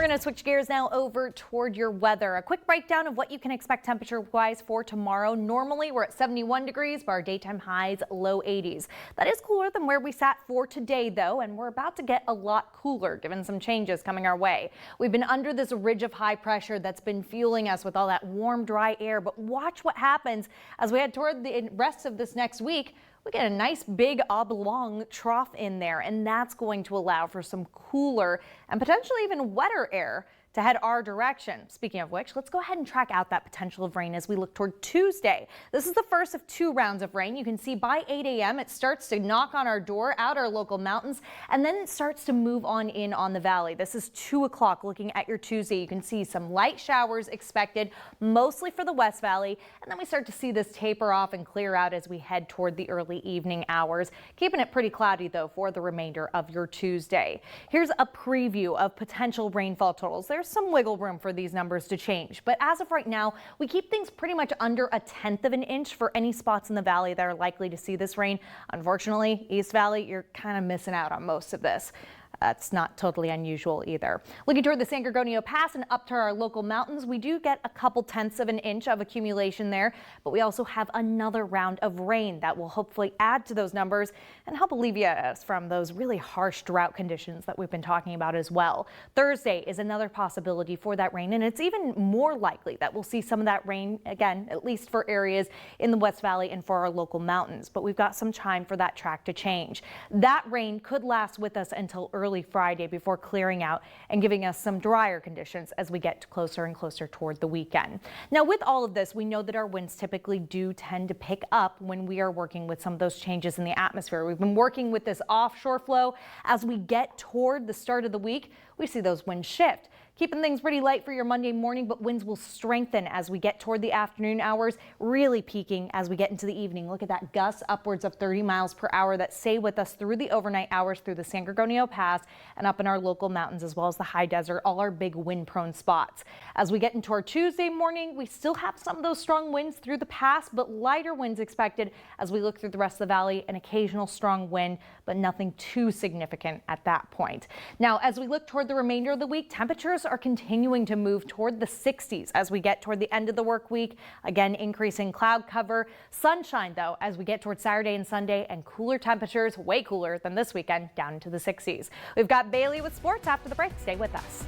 We're going to switch gears now over toward your weather. A quick breakdown of what you can expect temperature-wise for tomorrow. Normally, we're at 71 degrees, but our daytime highs low 80s. That is cooler than where we sat for today, though, and we're about to get a lot cooler, given some changes coming our way. We've been under this ridge of high pressure that's been fueling us with all that warm, dry air, but watch what happens as we head toward the rest of this next week. We get a nice big oblong trough in there, and that's going to allow for some cooler and potentially even wetter air to head our direction. Speaking of which, let's go ahead and track out that potential of rain as we look toward Tuesday. This is the first of 2 rounds of rain. You can see by 8 a.m. it starts to knock on our door, out our local mountains, and then it starts to move on in on the valley. This is 2 o'clock looking at your Tuesday. You can see some light showers expected, mostly for the West Valley, and then we start to see this taper off and clear out as we head toward the early evening hours, keeping it pretty cloudy though for the remainder of your Tuesday. Here's a preview of potential rainfall totals. There's some wiggle room for these numbers to change, but as of right now, we keep things pretty much under 1/10 of an inch for any spots in the valley that are likely to see this rain. Unfortunately, East Valley, you're kind of missing out on most of this. That's not totally unusual either. Looking toward the San Gorgonio Pass and up to our local mountains, we do get a couple tenths of an inch of accumulation there, but we also have another round of rain that will hopefully add to those numbers and help alleviate us from those really harsh drought conditions that we've been talking about as well. Thursday is another possibility for that rain, and it's even more likely that we'll see some of that rain again, at least for areas in the West Valley and for our local mountains, but we've got some time for that track to change. That rain could last with us until early Friday before clearing out and giving us some drier conditions as we get closer and closer toward the weekend. Now, with all of this, we know that our winds typically do tend to pick up when we are working with some of those changes in the atmosphere. We've been working with this offshore flow. As we get toward the start of the week, we see those winds shift, keeping things pretty light for your Monday morning, but winds will strengthen as we get toward the afternoon hours, really peaking as we get into the evening. Look at that, gusts upwards of 30 miles per hour that stay with us through the overnight hours through the San Gorgonio Pass and up in our local mountains, as well as the high desert, all our big wind prone spots. As we get into our Tuesday morning, we still have some of those strong winds through the pass, but lighter winds expected as we look through the rest of the valley. An occasional strong wind, but nothing too significant at that point. Now, as we look toward the remainder of the week, temperatures are continuing to move toward the 60s as we get toward the end of the work week. Again, increasing cloud cover, sunshine though as we get toward Saturday and Sunday, and cooler temperatures, way cooler than this weekend, down into the 60s. We've got Bailey with sports after the break. Stay with us.